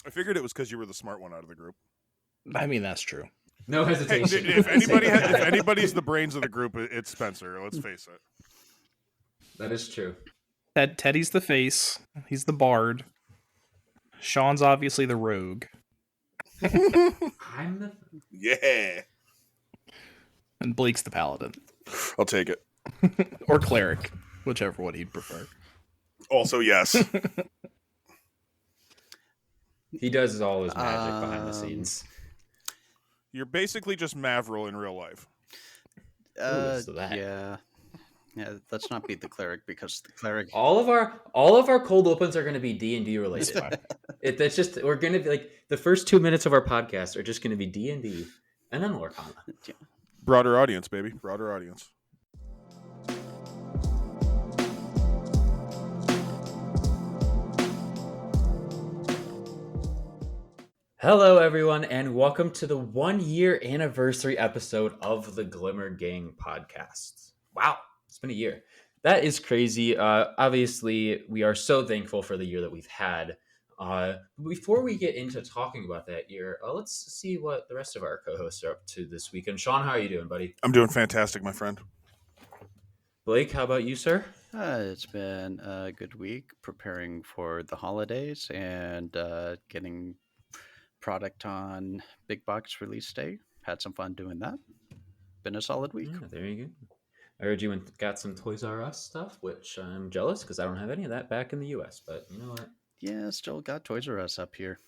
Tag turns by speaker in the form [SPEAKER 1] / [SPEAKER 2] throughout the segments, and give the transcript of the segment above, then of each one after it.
[SPEAKER 1] I figured it was because you were the smart one out of the group.
[SPEAKER 2] I mean, that's true.
[SPEAKER 3] No
[SPEAKER 1] Hey,
[SPEAKER 3] hesitation.
[SPEAKER 1] if anybody's the brains of the group, it's Spencer. Let's face it.
[SPEAKER 3] That is true.
[SPEAKER 2] Teddy's the face. He's the bard. Sean's obviously the rogue.
[SPEAKER 3] I'm the...
[SPEAKER 1] Yeah.
[SPEAKER 2] And Blake's the paladin.
[SPEAKER 1] I'll take it.
[SPEAKER 2] Or cleric, whichever one he'd prefer.
[SPEAKER 1] Also, yes.
[SPEAKER 3] He does all his magic behind the scenes.
[SPEAKER 1] You're basically just Mavril in real life.
[SPEAKER 3] So that.
[SPEAKER 4] Yeah, let's not beat the cleric because the cleric.
[SPEAKER 3] All of our cold opens are going to be D&D related. That's just, we're going to be like, the first 2 minutes of our podcast are just going to be D&D and then Lorcana.
[SPEAKER 4] Yeah.
[SPEAKER 1] Broader audience, baby. Broader audience.
[SPEAKER 3] Hello, everyone, and welcome to the 1-year anniversary episode of the Glimmer Gang podcast. Wow, it's been a year. That is crazy. Obviously, we are so thankful for the year that we've had. Before we get into talking about that year, let's see what the rest of our co-hosts are up to this weekend. Sean, how are you doing, buddy?
[SPEAKER 1] I'm doing fantastic, my friend.
[SPEAKER 3] Blake, how about you, sir?
[SPEAKER 4] It's been a good week preparing for the holidays and getting product on big box release day. Had some fun doing that. Been a solid week.
[SPEAKER 3] Yeah, there you go. I heard you got some Toys R Us stuff, which I'm jealous because I don't have any of that back in the US, but you know what?
[SPEAKER 4] Yeah, still got Toys R Us up here.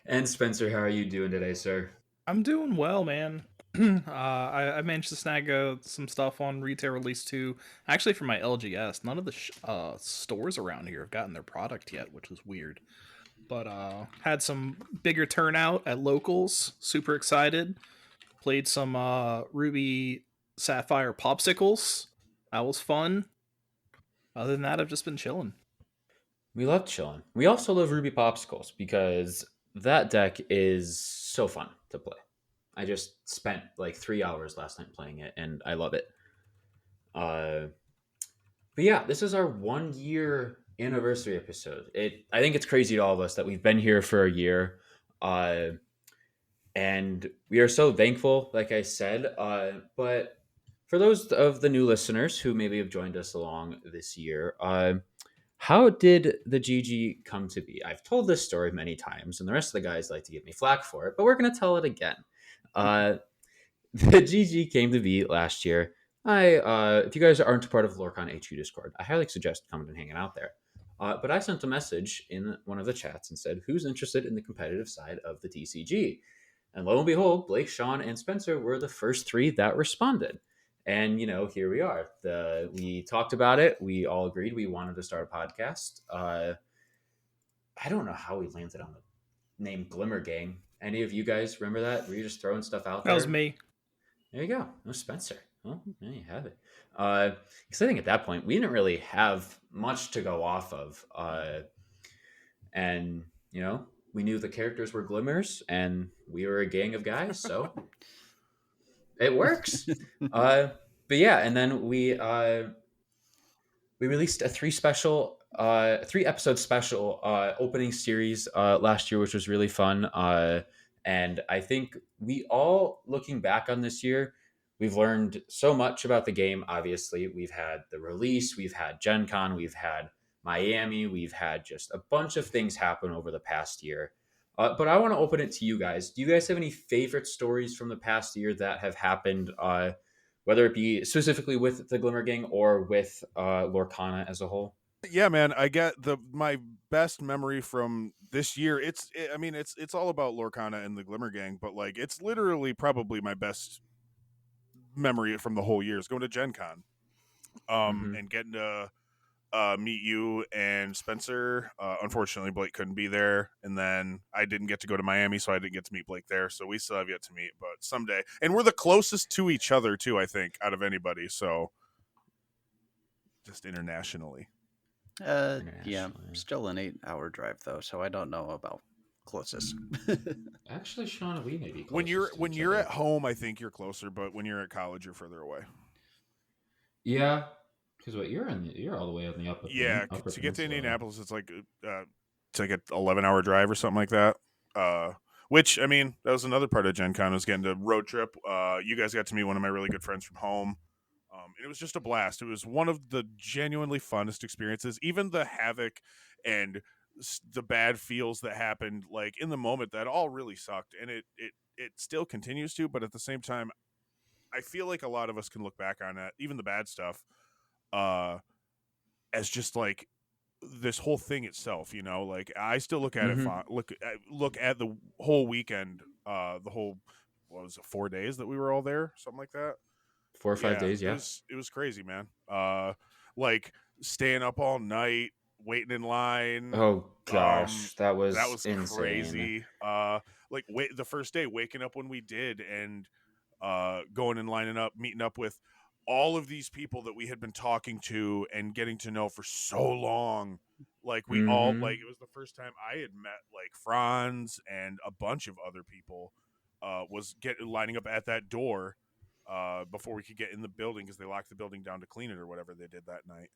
[SPEAKER 3] And Spencer, how are you doing today, sir?
[SPEAKER 2] I'm doing well, man. I managed to snag some stuff on retail release 2. Actually, for my LGS, none of the stores around here have gotten their product yet, which is weird. But had some bigger turnout at locals. Super excited. Played some Ruby Sapphire Popsicles. That was fun. Other than that, I've just been chilling.
[SPEAKER 3] We love chilling. We also love Ruby Popsicles because that deck is so fun to play. I just spent like 3 hours last night playing it, and I love it. But yeah, this is our 1-year anniversary episode. I think it's crazy to all of us that we've been here for a year, and we are so thankful, like I said. But for those of the new listeners who maybe have joined us along this year, how did the GG come to be? I've told this story many times, and the rest of the guys like to give me flack for it, but we're going to tell it again. The GG came to be last year. If you guys aren't a part of the Lorcana HQ Discord, I highly suggest coming and hanging out there. But I sent a message in one of the chats and said, who's interested in the competitive side of the TCG? And lo and behold, Blake, Sean, and Spencer were the first 3 that responded. And, you know, here we are. We talked about it. We all agreed we wanted to start a podcast. I don't know how we landed on the name Glimmer Gang. Any of you guys remember that? Were you just throwing stuff out there?
[SPEAKER 2] That was me.
[SPEAKER 3] There you go. No Spencer. Well, there you have it. Because I think at that point, we didn't really have much to go off of. And, you know, we knew the characters were glimmers, and we were a gang of guys, so it works. But yeah, and then we released a 3-episode special opening series last year, which was really fun. And I think we all, looking back on this year, we've learned so much about the game. Obviously, we've had the release, we've had Gen Con, we've had Miami, we've had just a bunch of things happen over the past year. But I want to open it to you guys. Do you guys have any favorite stories from the past year that have happened, whether it be specifically with the Glimmer Gang or with Lorcana as a whole?
[SPEAKER 1] Yeah, man, I get my best memory from this year. It's all about Lorcana and the Glimmer Gang, but like it's literally probably my best memory from the whole year is going to Gen Con, and getting to meet you and Spencer. Unfortunately, Blake couldn't be there, and then I didn't get to go to Miami, so I didn't get to meet Blake there. So we still have yet to meet, but someday. And we're the closest to each other too, I think, out of anybody. So just internationally.
[SPEAKER 4] Yeah, still an 8-hour drive though, so I don't know about closest.
[SPEAKER 3] Actually, Sean, we may be
[SPEAKER 1] when you're at home, I think you're closer, but when you're at college, you're further away.
[SPEAKER 3] Yeah, because you're all the way on the upper.
[SPEAKER 1] Yeah, to get to Indianapolis, it's like It's like an 11-hour drive or something like that. Which, I mean, that was another part of Gen Con, was getting to road trip. You guys got to meet one of my really good friends from home. It was just a blast. It was one of the genuinely funnest experiences. Even the havoc and the bad feels that happened, like in the moment, that all really sucked, and it still continues to. But at the same time, I feel like a lot of us can look back on it, even the bad stuff, uh, as just like this whole thing itself. Like I still look at it.
[SPEAKER 3] Mm-hmm.
[SPEAKER 1] Look at the whole weekend. The whole, what was it, 4 days that we were all there, something like that.
[SPEAKER 3] 4 or 5 days.
[SPEAKER 1] It
[SPEAKER 3] Yeah.
[SPEAKER 1] was crazy, man. Like staying up all night, waiting in line.
[SPEAKER 3] Oh
[SPEAKER 1] Um,
[SPEAKER 3] gosh, that
[SPEAKER 1] that
[SPEAKER 3] was
[SPEAKER 1] was
[SPEAKER 3] insane.
[SPEAKER 1] crazy. Like the first day, waking up when we did, and going and lining up, meeting up with all of these people that we had been talking to and getting to know for so long. Like we all,
[SPEAKER 3] Mm-hmm.
[SPEAKER 1] like, it was the first time I had met like Franz and a bunch of other people. Was lining up at that door before we could get in the building, because they locked the building down to clean it or whatever they did that night.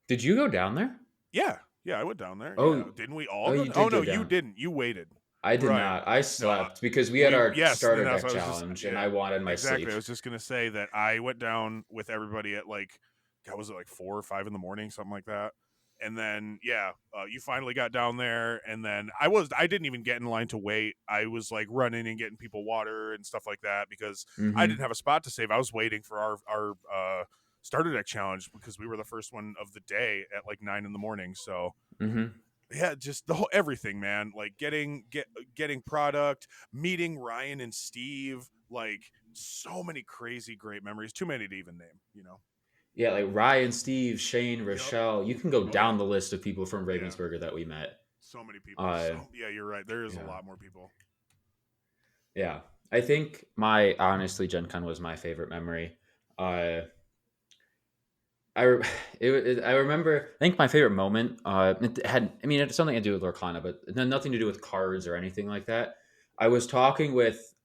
[SPEAKER 3] Did you go down there?
[SPEAKER 1] Yeah, I went down there. Yeah,
[SPEAKER 3] Oh,
[SPEAKER 1] didn't we all
[SPEAKER 3] oh,
[SPEAKER 1] go?
[SPEAKER 3] you
[SPEAKER 1] Oh
[SPEAKER 3] did
[SPEAKER 1] no,
[SPEAKER 3] go
[SPEAKER 1] you
[SPEAKER 3] down.
[SPEAKER 1] didn't. You waited.
[SPEAKER 3] I did
[SPEAKER 1] Right.
[SPEAKER 3] not. I
[SPEAKER 1] No,
[SPEAKER 3] slept because we had our
[SPEAKER 1] yes, and
[SPEAKER 3] starter
[SPEAKER 1] that's
[SPEAKER 3] deck
[SPEAKER 1] what I was just,
[SPEAKER 3] challenge, and
[SPEAKER 1] yeah,
[SPEAKER 3] I wanted my
[SPEAKER 1] exactly.
[SPEAKER 3] sleep.
[SPEAKER 1] I was just gonna say that I went down with everybody at like, God, was it like 4 or 5 in the morning, something like that. And then you finally got down there, and then I didn't even get in line to wait. I was like running and getting people water and stuff like that, because I
[SPEAKER 3] Mm-hmm.
[SPEAKER 1] didn't have a spot to save. I was waiting for our starter deck challenge, because we were the first one of the day at like 9 in the morning. So
[SPEAKER 3] Mm-hmm.
[SPEAKER 1] yeah, just the whole everything, man. Like getting product, meeting Ryan and Steve, like so many crazy great memories. Too many to even name.
[SPEAKER 3] Yeah, like Ryan, Steve, Shane,
[SPEAKER 1] Yep.
[SPEAKER 3] Rochelle. You can go
[SPEAKER 1] Oh yeah.
[SPEAKER 3] down the list of people from
[SPEAKER 1] Yeah.
[SPEAKER 3] Ravensburger that we met.
[SPEAKER 1] So many people.
[SPEAKER 3] Uh,
[SPEAKER 1] Yeah, you're right. There is a
[SPEAKER 3] yeah,
[SPEAKER 1] lot more people.
[SPEAKER 3] yeah. I think my honestly Gen Con was my favorite memory. Uh, I re- I remember. I think my favorite moment. It had. I mean, it had something to do with Lorcana, but it had nothing to do with cards or anything like that. I was talking with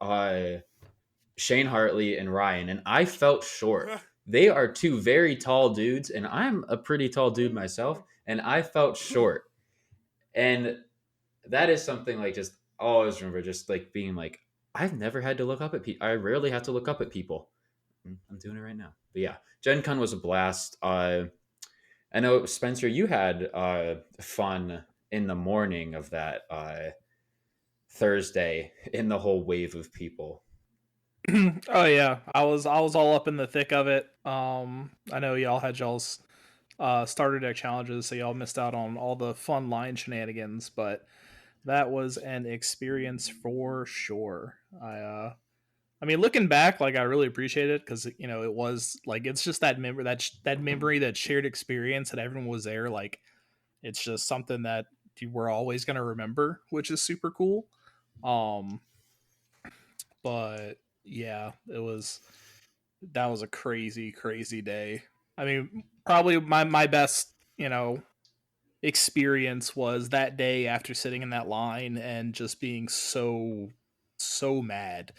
[SPEAKER 3] Shane Hartley and Ryan, and I felt short. They are two very tall dudes, and I'm a pretty tall dude myself, and I felt short. And that is something like just always remember just like being like, I've never had to look up at people. I rarely have to look up at people. I'm doing it right now. But yeah, Gen Con was a blast. I know, Spencer, you had fun in the morning of that Thursday in the whole wave of people.
[SPEAKER 2] Oh yeah, I was all up in the thick of it. I know y'all had y'all's starter deck challenges, so y'all missed out on all the fun line shenanigans, but that was an experience for sure. I mean, looking back, like I really appreciate it, because it was like it's just that memory, that memory, that shared experience, that everyone was there. Like it's just something that we're always gonna remember, which is super cool. Um, but yeah, that was a crazy, crazy day. I mean, probably my best, experience was that day after sitting in that line and just being so mad.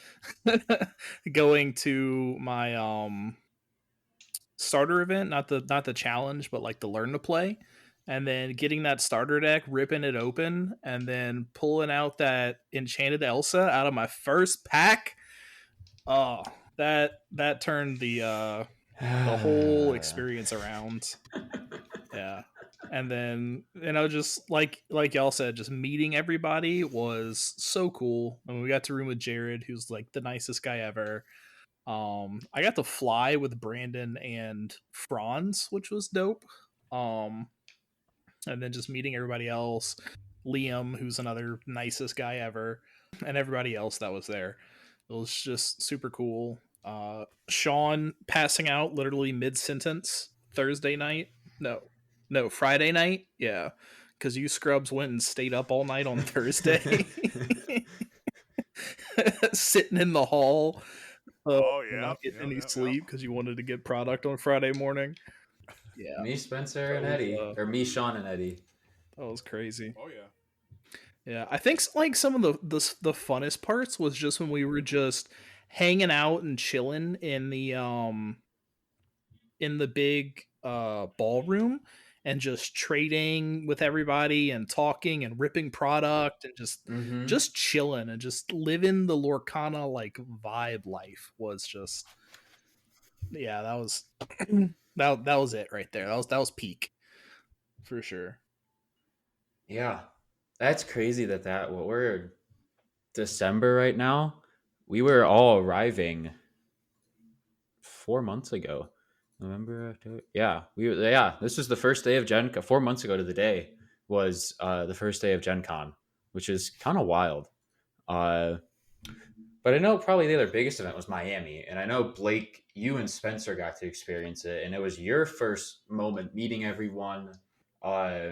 [SPEAKER 2] Going to my starter event, not the challenge, but like the learn to play, and then getting that starter deck, ripping it open, and then pulling out that enchanted Elsa out of my first pack. Oh, that turned the whole experience around. Yeah. And then, just like y'all said, just meeting everybody was so cool. I mean, we got to room with Jared, who's like the nicest guy ever. I got to fly with Brandon and Franz, which was dope. Um, and then just meeting everybody else, Liam, who's another nicest guy ever, and everybody else that was there. It was just super cool. Sean passing out literally mid sentence Thursday night. No, Friday night. Yeah, because you scrubs went and stayed up all night on Thursday, sitting in the hall,
[SPEAKER 1] Oh yeah,
[SPEAKER 2] not getting
[SPEAKER 1] yeah,
[SPEAKER 2] any
[SPEAKER 1] yeah, yeah.
[SPEAKER 2] sleep because you wanted to get product on Friday morning. Yeah,
[SPEAKER 3] Me, Spencer,
[SPEAKER 2] that
[SPEAKER 3] and
[SPEAKER 2] was
[SPEAKER 3] Eddie, or me, Sean, and Eddie.
[SPEAKER 2] crazy.
[SPEAKER 1] Oh yeah.
[SPEAKER 2] Yeah, I think like some of the funnest parts was just when we were just hanging out and chilling in the big ballroom, and just trading with everybody and talking and ripping product and
[SPEAKER 3] Mm-hmm.
[SPEAKER 2] just chilling and just living the Lorcana like vibe life was just, yeah, that was that was it right there. That was peak for sure.
[SPEAKER 3] Yeah, that's crazy that what we're December right now. We were all arriving 4 months ago. November, October. Yeah. This was the first day of Gen. 4 months ago to the day was the first day of Gen Con, which is kind of wild. Uh, but I know probably the other biggest event was Miami, and I know Blake, you and Spencer got to experience it, and it was your first moment meeting everyone, uh,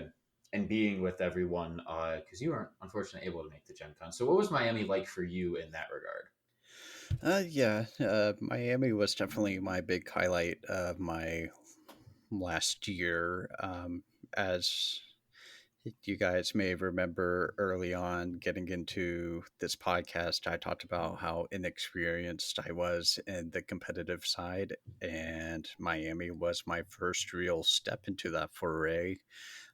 [SPEAKER 3] and being with everyone, because you weren't unfortunately able to make the Gen Con. So, what was Miami like for you in that regard?
[SPEAKER 4] Miami was definitely my big highlight of my last year. As you guys may remember early on getting into this podcast, I talked about how inexperienced I was in the competitive side, and Miami was my first real step into that foray.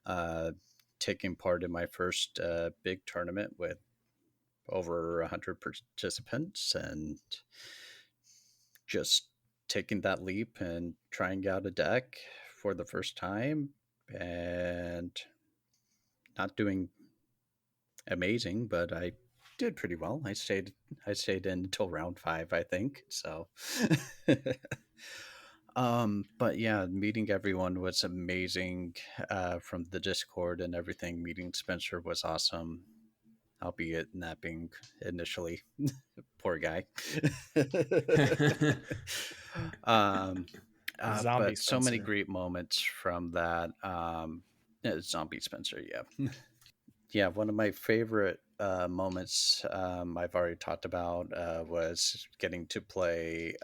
[SPEAKER 4] Uh, Taking part in my first big tournament with over 100 participants and just taking that leap and trying out a deck for the first time and not doing amazing, but I did pretty well. I stayed in until round 5, I think. So but yeah, meeting everyone was amazing, from the Discord and everything. Meeting Spencer was awesome, albeit napping initially. Poor guy. um
[SPEAKER 2] Zombie
[SPEAKER 4] but so many
[SPEAKER 2] Spencer.
[SPEAKER 4] great moments from that. Zombie Spencer, yeah. Yeah, one of my favorite moments, I've already talked about, was getting to play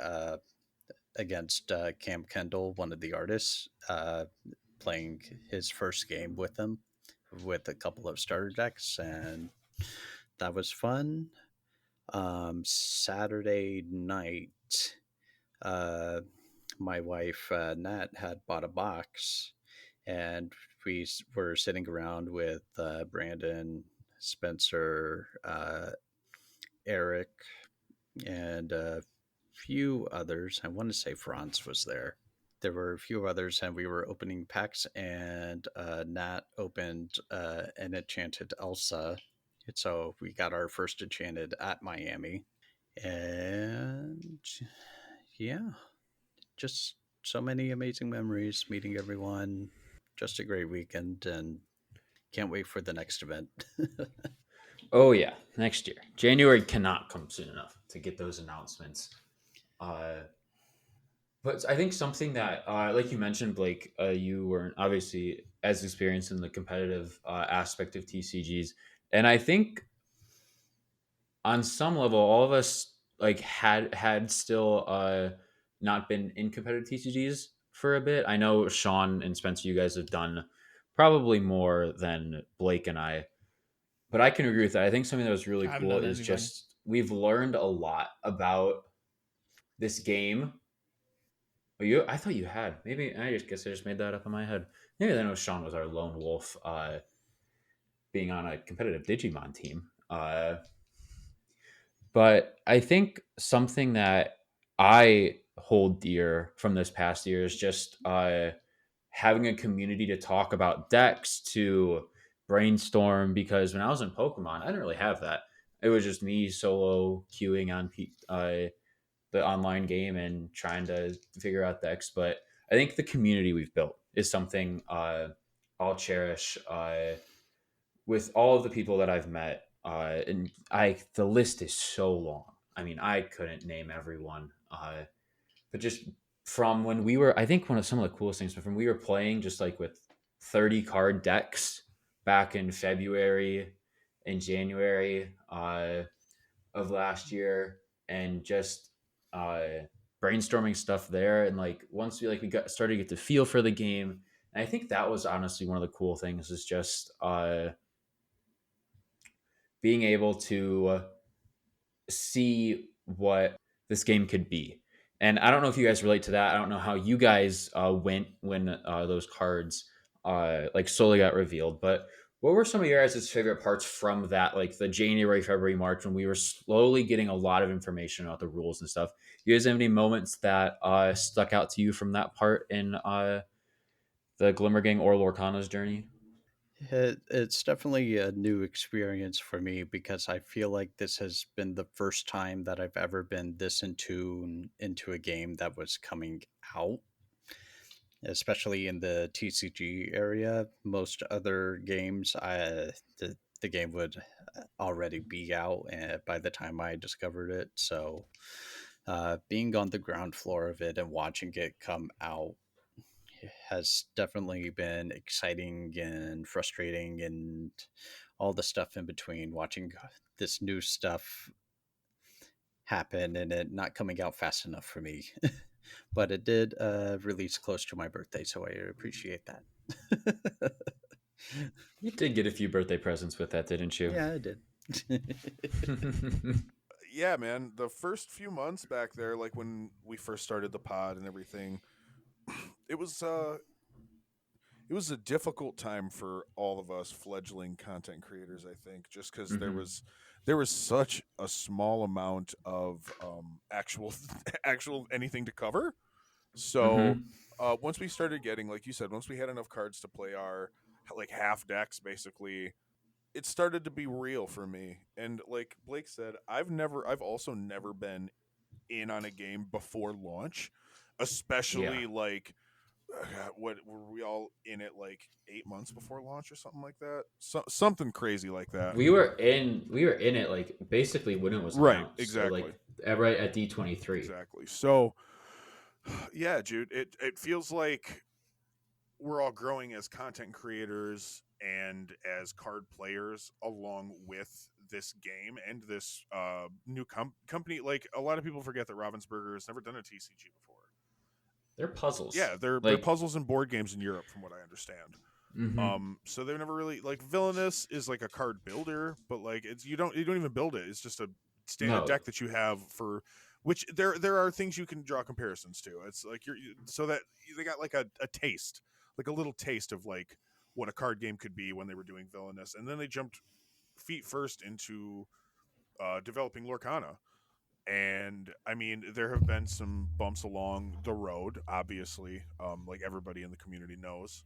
[SPEAKER 4] against Cam Kendall, one of the artists, playing his first game with him with a couple of starter decks, and that was fun. Saturday night, uh, my wife Nat had bought a box, and were sitting around with Brandon, Spencer, Eric, and a few others. I want to say Franz was there. There were a few others, and we were opening packs. And Nat opened an enchanted Elsa, so we got our first enchanted at Miami, and yeah, just so many amazing memories, meeting everyone. Just a great weekend, and can't wait for the next event.
[SPEAKER 3] Oh yeah, next year. January cannot come soon enough to get those announcements. Uh, but I think something that, like you mentioned, Blake, you weren't obviously as experienced in the competitive aspect of TCGs, and I think on some level, all of us like had still not been in competitive TCGs for a bit. I know Sean and Spencer, you guys have done probably more than Blake and I, but I can agree with that. I think something that was really
[SPEAKER 2] I haven't
[SPEAKER 3] cool
[SPEAKER 2] done
[SPEAKER 3] is
[SPEAKER 2] anything.
[SPEAKER 3] just we've learned a lot about this game. Oh, I thought you had. Maybe I just guess I just made that up in my head. Maybe I know Sean was our lone wolf, being on a competitive Digimon team. But I think something that I hold dear from this past year is just having a community to talk about decks, to brainstorm. Because when I was in Pokemon, I didn't really have that. It was just me solo queuing on the online game and trying to figure out decks. But I think the community we've built is something I'll cherish. With all of the people that I've met, and the list is so long. I mean, I couldn't name everyone, but just from when we were, I think one of some of the coolest things, but from we were playing just like with 30 card decks back in February and January of last year, and just uh, brainstorming stuff there. And like once we got started to get the feel for the game, and I think that was honestly one of the cool things is just being able to see what this game could be. And I don't know if you guys relate to that. I don't know how you guys went when those cards like slowly got revealed. But what were some of your guys' favorite parts from that, like the January, February, March, when we were slowly getting a lot of information about the rules and stuff? You guys have any moments that stuck out to you from that part in the Glimmer Gang or Lorcana's journey?
[SPEAKER 4] It's definitely a new experience for me because I feel like this has been the first time that I've ever been this into a game that was coming out, especially in the TCG area. Most other games, the game would already be out by the time I discovered it. So, being on the ground floor of it and watching it come out has definitely been exciting and frustrating and all the stuff in between, watching this new stuff happen and it not coming out fast enough for me. But it did release close to my birthday, so I appreciate that.
[SPEAKER 3] You did get a few birthday presents with that, didn't you?
[SPEAKER 4] Yeah, I did.
[SPEAKER 1] Yeah, man. The first few months back there, like when we first started the pod and everything, it was a difficult time for all of us fledgling content creators. I think just because there was such a small amount of actual actual anything to cover. So
[SPEAKER 3] Mm-hmm.
[SPEAKER 1] once we started getting, like you said, once we had enough cards to play our like half decks, basically, it started to be real for me. And like Blake said, I've also never been in on a game before launch,
[SPEAKER 3] Yeah.
[SPEAKER 1] especially like what were we all in it like 8 months before launch or something like that? Something crazy like that.
[SPEAKER 3] We were in it like basically when it was
[SPEAKER 1] Right,
[SPEAKER 3] announced. So
[SPEAKER 1] exactly,
[SPEAKER 3] like right at D23.
[SPEAKER 1] exactly. So yeah, Jude, it feels like we're all growing as content creators and as card players along with this game and this new company. Like a lot of people forget that Ravensburger has never done a TCG before.
[SPEAKER 3] They're puzzles.
[SPEAKER 1] Yeah, they're
[SPEAKER 3] Like
[SPEAKER 1] puzzles and board games in Europe, from what I understand.
[SPEAKER 3] mm-hmm.
[SPEAKER 1] So they've never really like Villainous is like a card builder, but like it's you don't even build it. It's just a
[SPEAKER 3] No.
[SPEAKER 1] deck that you have for which there are things you can draw comparisons to. It's like so that they got like a taste, like a little taste of like what a card game could be when they were doing Villainous, and then they jumped feet first into developing Lorcana. And I mean, there have been some bumps along the road, obviously, like everybody in the community knows.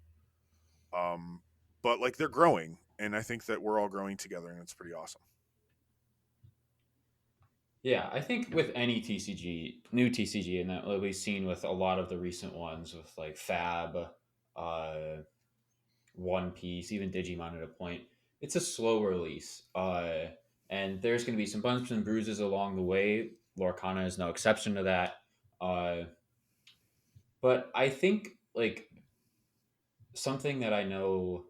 [SPEAKER 1] Um, but like they're growing, and I think that we're all growing together, and it's pretty awesome.
[SPEAKER 3] Yeah, I think with any TCG, new TCG, and that we've seen with a lot of the recent ones with like Fab, uh, One Piece, even Digimon at a point, it's a slow release. And there's going to be some bumps and bruises along the way. Lorcana is no exception to that. Uh, but I think like something that I know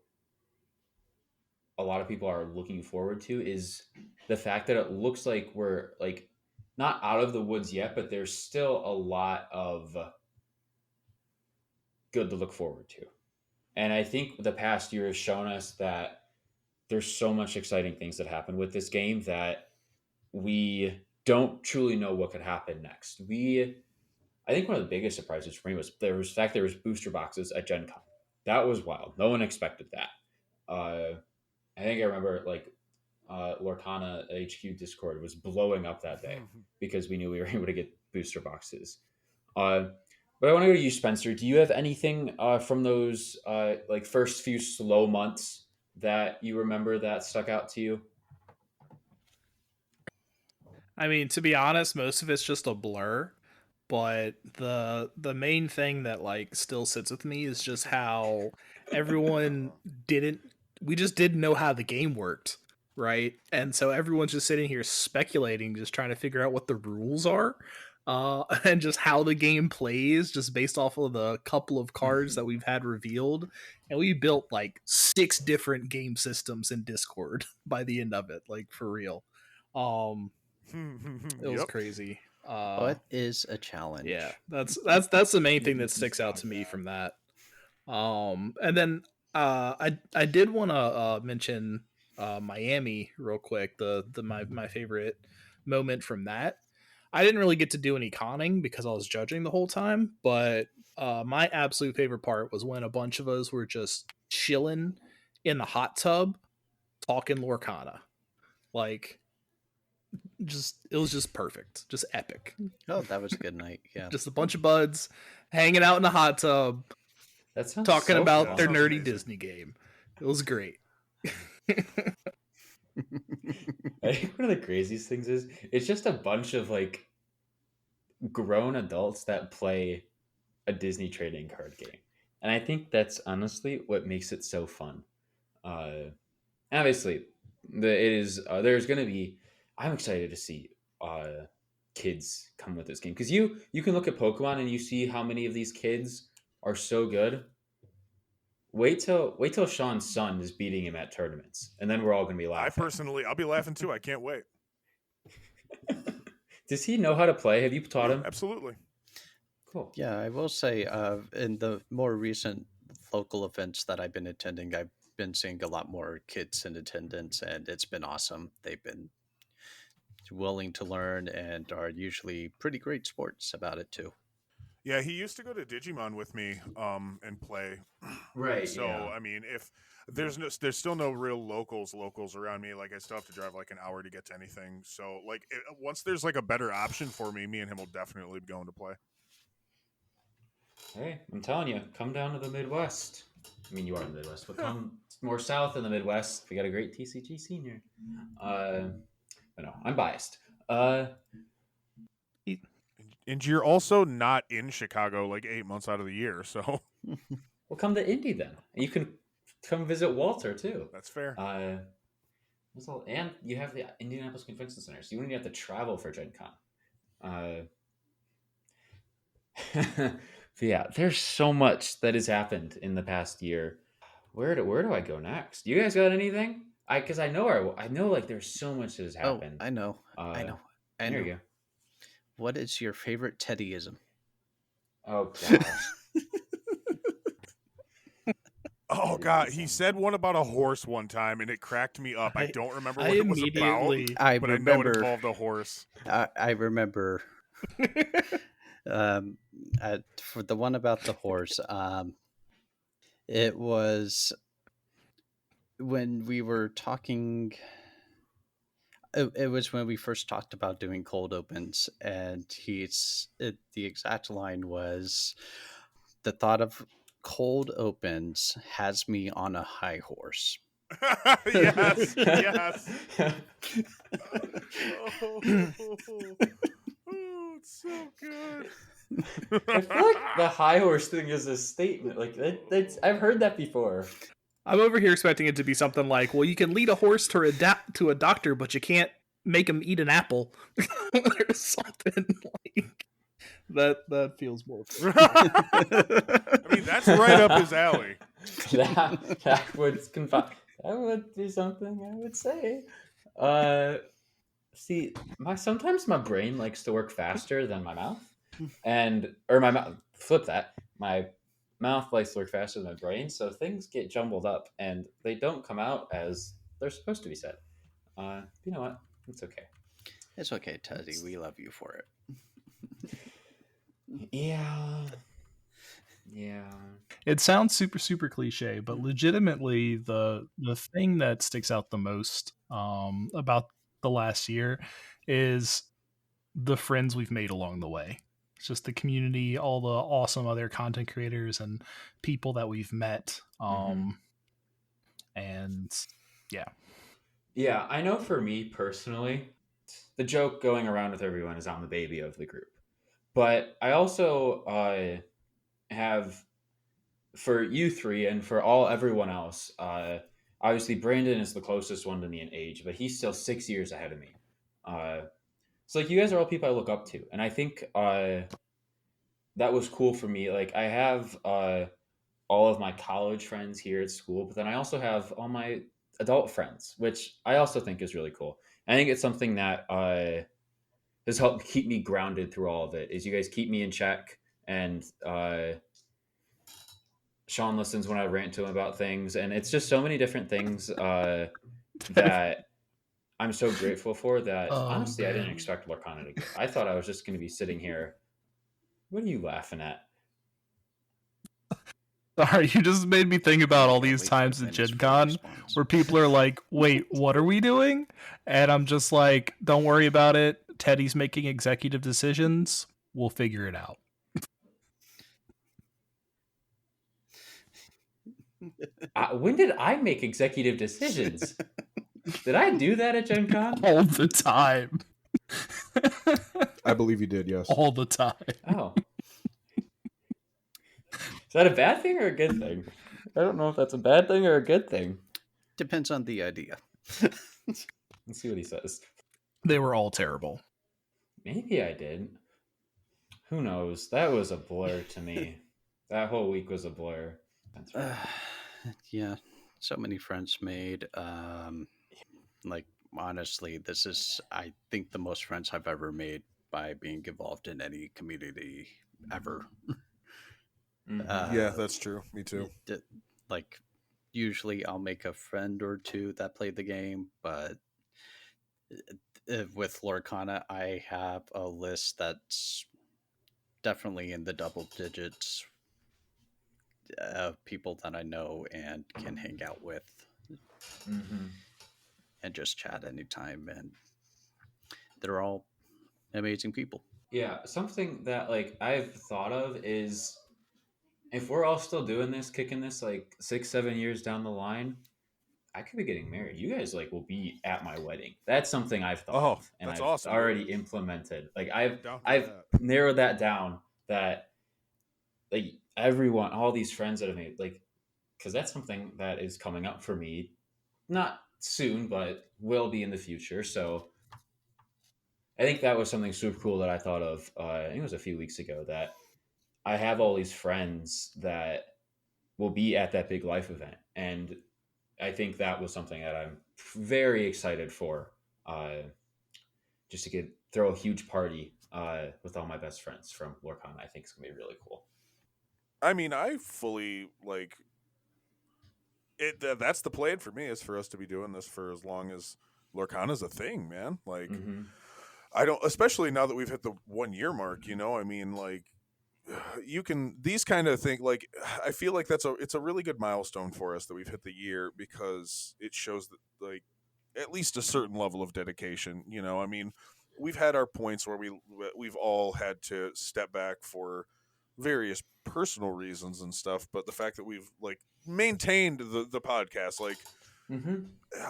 [SPEAKER 3] a lot of people are looking forward to is the fact that it looks like we're like not out of the woods yet, but there's still a lot of good to look forward to. And I think the past year has shown us that there's so much exciting things that happen with this game that we don't truly know what could happen next. I think one of the biggest surprises for me was the fact there was booster boxes at Gen Con. That was wild. No one expected that. I think I remember like Lorcana HQ Discord was blowing up that day because we knew we were able to get booster boxes. Uh, but I want to go to you, Spencer. Do you have anything from those like first few slow months that you remember that stuck out to you?
[SPEAKER 2] I mean, to be honest, most of it's just a blur. But the main thing that like still sits with me is just how everyone didn't we just didn't know how the game worked, right? And so everyone's just sitting here speculating, just trying to figure out what the rules are. And just how the game plays, just based off of the couple of cards that we've had revealed. And we built like 6 different game systems in Discord by the end of it, like for real. Um, it was
[SPEAKER 1] Yep.
[SPEAKER 2] crazy.
[SPEAKER 4] What is a
[SPEAKER 2] Yeah,
[SPEAKER 4] challenge?
[SPEAKER 2] that's the main thing that sticks out to me from that. And then I did want to mention Miami real quick. The my favorite moment from that. I didn't really get to do any conning because I was judging the whole time, but my absolute favorite part was when a bunch of us were just chilling in the hot tub talking Lorcana. Like, it was just perfect, just epic.
[SPEAKER 4] Oh, that was a good night. Yeah.
[SPEAKER 2] Just a bunch of buds hanging out in the hot tub,
[SPEAKER 3] That sounds
[SPEAKER 2] talking
[SPEAKER 3] so
[SPEAKER 2] about
[SPEAKER 3] fun.
[SPEAKER 2] their
[SPEAKER 1] Sounds
[SPEAKER 2] nerdy
[SPEAKER 1] amazing.
[SPEAKER 2] Disney game. It was great.
[SPEAKER 3] I think one of the craziest things is it's just a bunch of like grown adults that play a Disney trading card game, and I think that's honestly what makes it so fun. Obviously, there's going to be. I'm excited to see kids come with this game because you can look at Pokemon and you see how many of these kids are so good. Wait till Sean's son is beating him at tournaments, and then we're all going to be laughing.
[SPEAKER 1] I'll be laughing too. I can't wait.
[SPEAKER 3] Does he know how to play? Have you taught him?
[SPEAKER 1] Absolutely.
[SPEAKER 3] Cool.
[SPEAKER 4] Yeah, I will say, in the more recent local events that I've been attending, I've been seeing a lot more kids in attendance, and it's been awesome. They've been willing to learn and are usually pretty great sports about it too.
[SPEAKER 1] Yeah, he used to go to Digimon with me and play.
[SPEAKER 3] Right.
[SPEAKER 1] So
[SPEAKER 3] yeah.
[SPEAKER 1] I mean, if there's still no real locals around me, like I still have to drive like an hour to get to anything. So like once there's like a better option for me and him will definitely be going to play.
[SPEAKER 3] Hey, I'm telling you, come down to the Midwest. I mean, you are in the Midwest, but come more south in the Midwest. We got a great TCG scene here. But no, I'm biased.
[SPEAKER 1] And you're also not in Chicago like 8 months out of the year, so
[SPEAKER 3] Well, come to Indy then. You can come visit Walter too.
[SPEAKER 1] that's fair.
[SPEAKER 3] And you have the Indianapolis Convention Center, so you wouldn't even have to travel for Gen Con. But yeah, there's so much that has happened in the past year. Where do I go next? You guys got anything? Because I know like there's so much that has happened.
[SPEAKER 4] Oh, I know. I know.
[SPEAKER 3] There you go.
[SPEAKER 4] What is your favorite Teddyism?
[SPEAKER 3] Oh gosh.
[SPEAKER 1] Oh god, he said one about a horse one time, and it cracked me up. I don't remember what it was about, but I know it involved a horse.
[SPEAKER 4] I remember. For the one about the horse, it was when we were talking. It was when we first talked about doing cold opens, and the exact line was, "The thought of cold opens has me on a high horse."
[SPEAKER 1] Yes, yes. Oh, it's so good.
[SPEAKER 3] I feel like the high horse thing is a statement. Like I've heard that before.
[SPEAKER 2] I'm over here expecting it to be something like, "Well, you can lead a horse to a doctor, but you can't make him eat an apple," or something like that. That feels more.
[SPEAKER 1] I mean, that's right up his alley.
[SPEAKER 3] that would be something I would say. See, sometimes my brain likes to work faster than my mouth, or my mouth. Flip that. My mouth likes to work faster than my brain, so things get jumbled up and they don't come out as they're supposed to be said. You know what? It's okay.
[SPEAKER 4] It's okay, Teddy. We love you for it.
[SPEAKER 3] Yeah.
[SPEAKER 5] It sounds super cliche, but legitimately the thing that sticks out the most about the last year is the friends we've made along the way. It's just the community, all the awesome other content creators and people that we've met. And yeah.
[SPEAKER 3] Yeah, I know for me personally, the joke going around with everyone is I'm the baby of the group. But I also have, for you three and for everyone else, obviously Brandon is the closest one to me in age, but he's still 6 years ahead of me. So like you guys are all people I look up to, and I think that was cool for me. Like I have all of my college friends here at school, but then I also have all my adult friends, which I also think is really cool. I think it's something that has helped keep me grounded through all of it. Is you guys keep me in check, and Sean listens when I rant to him about things, and it's just so many different things that I'm so grateful for that.
[SPEAKER 5] Oh,
[SPEAKER 3] Honestly, I didn't
[SPEAKER 5] man.
[SPEAKER 3] expect Lorcana to get. I thought I was just going to be sitting here. What are you laughing at?
[SPEAKER 5] Sorry, you just made me think about all
[SPEAKER 4] Can't
[SPEAKER 5] these
[SPEAKER 4] wait for
[SPEAKER 5] times at
[SPEAKER 4] Vinny's
[SPEAKER 5] Gen
[SPEAKER 4] full
[SPEAKER 5] Con
[SPEAKER 4] response.
[SPEAKER 5] where people are like, wait, what are we doing? And I'm just like, don't worry about it. Teddy's making executive decisions. We'll figure it out.
[SPEAKER 3] When did I make executive decisions? Did I do that at Gen Con?
[SPEAKER 5] All the time.
[SPEAKER 6] I believe you did, yes.
[SPEAKER 5] All the time.
[SPEAKER 3] Oh. Is that a bad thing or a good thing? I don't know if that's a bad thing or a good thing.
[SPEAKER 4] Depends on the idea.
[SPEAKER 3] Let's see what he says.
[SPEAKER 5] They were all terrible.
[SPEAKER 3] Maybe I did. Who knows? That was a blur to me. That whole week was a blur.
[SPEAKER 4] Yeah, so many friends made. Like, honestly, this is, I think, the most friends I've ever made by being involved in any community ever.
[SPEAKER 3] Mhm.
[SPEAKER 1] Yeah, that's true. Me too.
[SPEAKER 4] Like, usually I'll make a friend or two that play the game, but with Lorcana, I have a list that's definitely in the double digits of people that I know and can hang out with
[SPEAKER 3] Mhm.
[SPEAKER 4] and just chat anytime. And they're all amazing people.
[SPEAKER 3] Yeah, something that like I've thought of is if we're all still doing this, kicking this like 6, 7 years down the line, I could be getting married. You guys like will be at my wedding. That's something I've thought
[SPEAKER 1] Oh,
[SPEAKER 3] of and
[SPEAKER 1] that's
[SPEAKER 3] I've
[SPEAKER 1] awesome,
[SPEAKER 3] already
[SPEAKER 1] dude.
[SPEAKER 3] implemented. Like I've
[SPEAKER 1] Down for
[SPEAKER 3] I've
[SPEAKER 1] that.
[SPEAKER 3] narrowed that down that like everyone, all these friends that I've made, like because that's something that is coming up for me, not soon, but will be in the future. So I think that was something super cool that I thought of. I think it was a few weeks ago that I have all these friends that will be at that big life event, and I think that was something that I'm very excited for. Just to throw a huge party with all my best friends from Lorcon. I think it's gonna be really cool.
[SPEAKER 1] I mean, I fully like it. That's the plan for me, is for us to be doing this for as long as Lorcana's a thing, man. Like,
[SPEAKER 3] Mm-hmm.
[SPEAKER 1] I don't, especially now that we've hit the 1 year mark. I mean, like, you can these kind of things. Like, I feel like it's a really good milestone for us that we've hit the year, because it shows that, like, at least a certain level of dedication. I mean, we've had our points where we've all had to step back for various personal reasons and stuff, but the fact that we've like maintained the podcast, like,
[SPEAKER 3] Mm-hmm.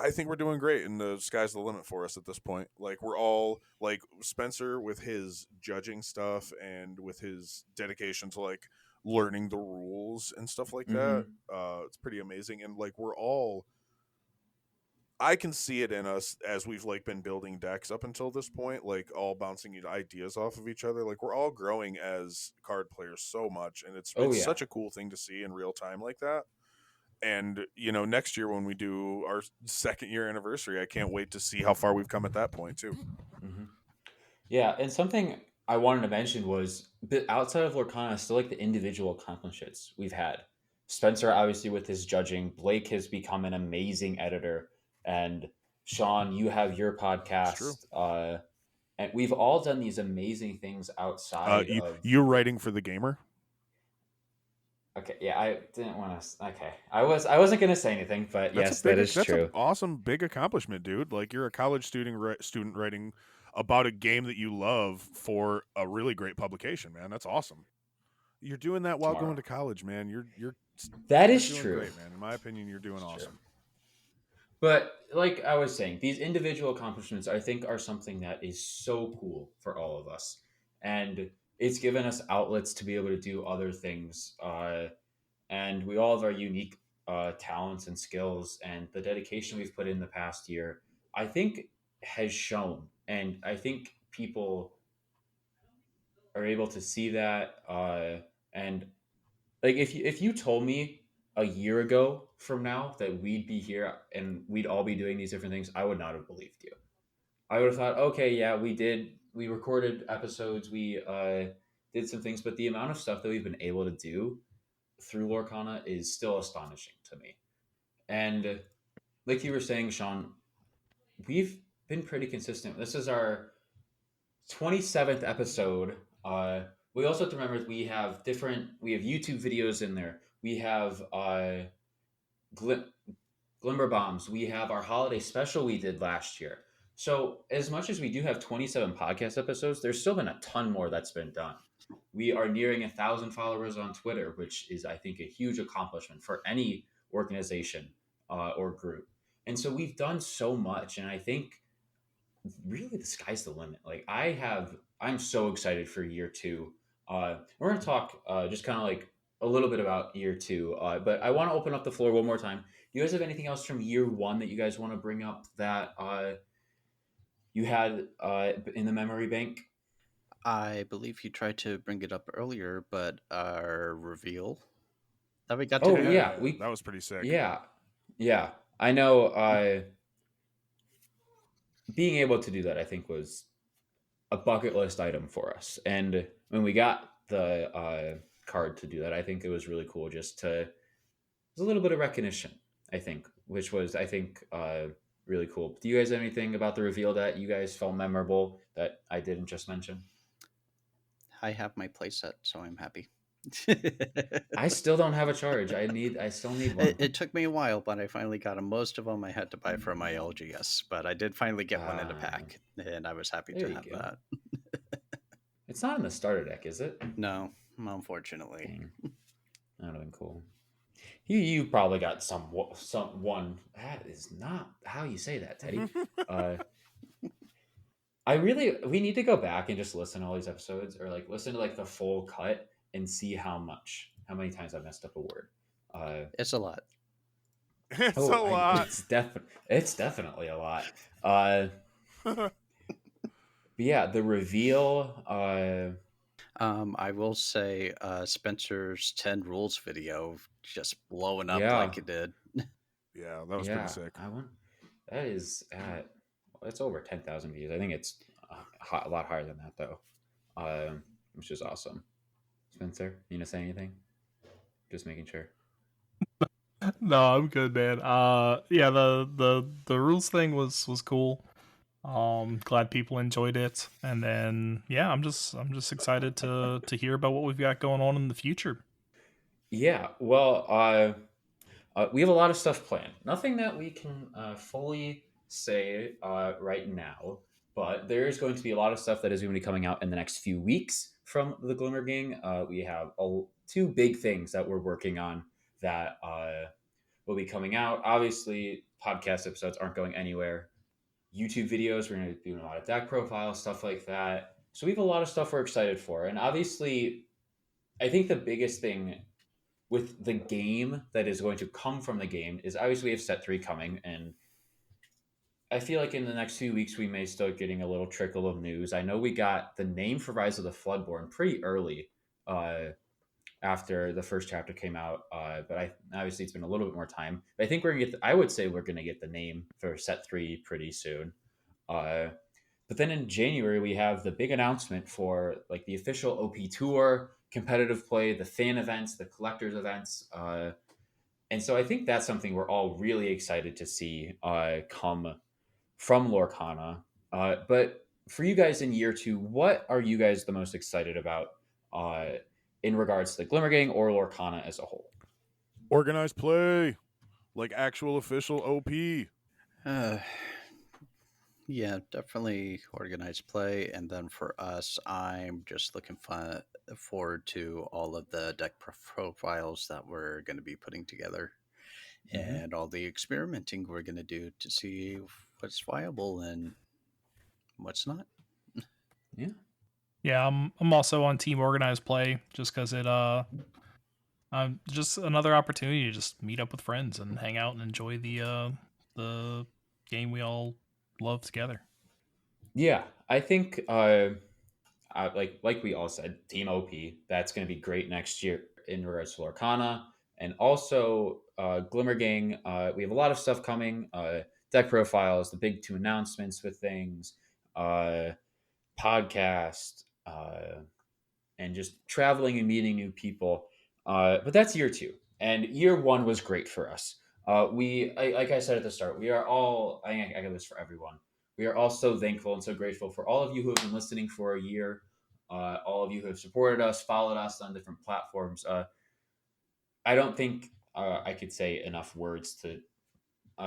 [SPEAKER 1] I think we're doing great, and the sky's the limit for us at this point. Like, we're all like Spencer with his judging stuff and with his dedication to like learning the rules and stuff like that.
[SPEAKER 3] Mm-hmm.
[SPEAKER 1] It's pretty amazing, and like we're all. I can see it in us as we've like been building decks up until this point, like all bouncing ideas off of each other. Like, we're all growing as card players so much, and it's
[SPEAKER 3] Oh
[SPEAKER 1] it's
[SPEAKER 3] yeah.
[SPEAKER 1] such a cool thing to see in real time like that. And next year when we do our 2nd-year anniversary, I can't wait to see how far we've come at that point too.
[SPEAKER 3] Mm-hmm. Yeah, and something I wanted to mention was that outside of Lorcana, still like the individual accomplishments we've had. Spencer, obviously, with his judging. Blake has become an amazing editor, and Sean, you have your
[SPEAKER 1] It's true.
[SPEAKER 3] podcast. And we've all done these amazing things outside
[SPEAKER 1] You
[SPEAKER 3] of.
[SPEAKER 1] you writing for the Gamer?
[SPEAKER 3] Okay, yeah, I didn't want to. Okay, I wasn't gonna say anything, but
[SPEAKER 1] That's
[SPEAKER 3] yes, that is
[SPEAKER 1] that's an
[SPEAKER 3] true.
[SPEAKER 1] awesome big accomplishment, dude. Like, you're a college student writing about a game that you love for a really great publication, man. That's awesome. You're doing that while
[SPEAKER 3] Tomorrow.
[SPEAKER 1] going to college, man. You're
[SPEAKER 3] That
[SPEAKER 1] you're
[SPEAKER 3] is
[SPEAKER 1] doing
[SPEAKER 3] true.
[SPEAKER 1] great, man. In my opinion, you're doing
[SPEAKER 3] It's true.
[SPEAKER 1] awesome.
[SPEAKER 3] But like I was saying, these individual accomplishments I think are something that is so cool for all of us, and it's given us outlets to be able to do other things. And we all have our unique talents and skills, and the dedication we've put in the past year, I think, has shown, and I think people are able to see that. And like if you told me a year ago from now that we'd be here and we'd all be doing these different things, I would not have believed you. I would have thought, okay, yeah, we recorded episodes, we did some things, but the amount of stuff that we've been able to do through Lorcana is still astonishing to me. And like you were saying, Sean, we've been pretty consistent. This is our 27th episode. We also have to remember we have YouTube videos in there. We have Glimmer Bombs. We have our holiday special we did last year. So as much as we do have 27 podcast episodes, there's still been a ton more that's been done. We are nearing 1,000 followers on Twitter, which is, I think, a huge accomplishment for any organization or group. And so we've done so much, and I think really the sky's the limit. Like I'm so excited for year two. We're gonna talk just kind of like a little bit about year two, but I want to open up the floor one more time. Do you guys have anything else from year one that you guys want to bring up that you had in the memory bank?
[SPEAKER 4] I believe you tried to bring it up earlier, but our reveal that we got to
[SPEAKER 3] Oh
[SPEAKER 4] do.
[SPEAKER 3] yeah,
[SPEAKER 1] that was pretty sick.
[SPEAKER 3] Yeah. I know. Being able to do that, I think, was a bucket list item for us. And when we got the card to do that, I think it was really cool. It was a little bit of recognition, I think, which was really cool. Do you guys have anything about the reveal that you guys felt memorable that I didn't just mention?
[SPEAKER 4] I have my playset, so I'm happy.
[SPEAKER 3] I still don't have a charge. I still need one.
[SPEAKER 4] It took me a while, but I finally got them. Most of them I had to buy from my LGS, but I did finally get one in a pack, and I was happy to have that.
[SPEAKER 3] It's not in the starter deck, is it?
[SPEAKER 4] No, unfortunately.
[SPEAKER 3] Dang. That would have been cool. You probably got some one. That is not how you say that, Teddy. We need to go back and just listen to all these episodes, or like listen to like the full cut and see how many times I messed up a word.
[SPEAKER 4] It's a lot.
[SPEAKER 1] It's a lot.
[SPEAKER 3] It's definitely a lot. But yeah, the reveal.
[SPEAKER 4] I will say Spencer's 10 rules video just blowing up like it did.
[SPEAKER 1] Yeah, that was pretty sick.
[SPEAKER 3] That is it's over 10,000 views. I think it's a lot higher than that though, which is awesome. Spencer, you gonna say anything? Just making sure.
[SPEAKER 5] No, I'm good, man. Yeah, the rules thing was cool. Glad people enjoyed it, and then yeah, I'm just excited to hear about what we've got going on in the future.
[SPEAKER 3] Yeah, well, we have a lot of stuff planned. Nothing that we can fully say right now, but there is going to be a lot of stuff that is going to be coming out in the next few weeks from the Glimmer Gang. We have two big things that we're working on that will be coming out. Obviously, podcast episodes aren't going anywhere. YouTube videos, we're going to be doing a lot of deck profiles, stuff like that. So we have a lot of stuff we're excited for. And obviously, I think the biggest thing with the game that is going to come from the game is obviously we have set 3 coming, and I feel like in the next few weeks we may start getting a little trickle of news. I know we got the name for Rise of the Floodborn pretty early after the first chapter came out, but obviously it's been a little bit more time. But I think we're gonna get. I would say we're gonna get the name for set 3 pretty soon. But then in January we have the big announcement for like the official OP tour, competitive play, the fan events, the collectors events, and so I think that's something we're all really excited to see come from Lorcana. But for you guys in year 2, what are you guys the most excited about in regards to the Glimmer Gang or Lorcana as a whole?
[SPEAKER 1] Organized play, like actual official OP.
[SPEAKER 4] Yeah, definitely organized play. And then for us, I'm just looking forward to all of the deck profiles that we're going to be putting together, and all the experimenting we're going to do to see what's viable and what's not.
[SPEAKER 5] Yeah, I'm also on team organized play just because it just another opportunity to just meet up with friends and hang out and enjoy the game we all love together.
[SPEAKER 3] Yeah, I think like we all said, Team OP, that's going to be great next year in regards to Lorcana, and also Glimmer Gang. We have a lot of stuff coming. Deck profiles, the big 2 announcements with things, podcast, and just traveling and meeting new people. But that's year 2, and year 1 was great for us. Like I said at the start, we are all. I got this for everyone. we are all so thankful and so grateful for all of you who have been listening for a year, all of you who have supported us, followed us on different platforms. I don't think I could say enough words to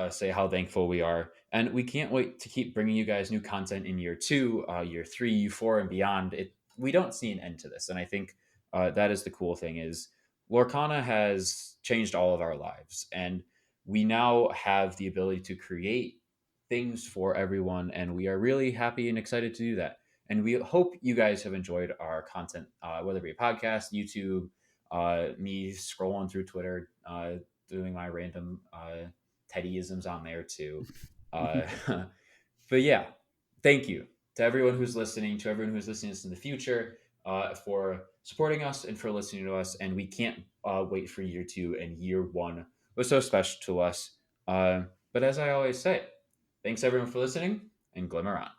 [SPEAKER 3] say how thankful we are. And we can't wait to keep bringing you guys new content in year 2, year 3, year 4, and beyond. We don't see an end to this. And I think that is the cool thing is Lorcana has changed all of our lives. And we now have the ability to create things for everyone. And we are really happy and excited to do that. And we hope you guys have enjoyed our content, whether it be a podcast, YouTube, me scrolling through Twitter, doing my random Teddyisms on there too. But yeah, thank you to everyone who's listening, to everyone who's listening to us in the future, for supporting us and for listening to us. And we can't wait for year 2, and year 1 was so special to us. But as I always say, thanks everyone for listening, and Glimmer on.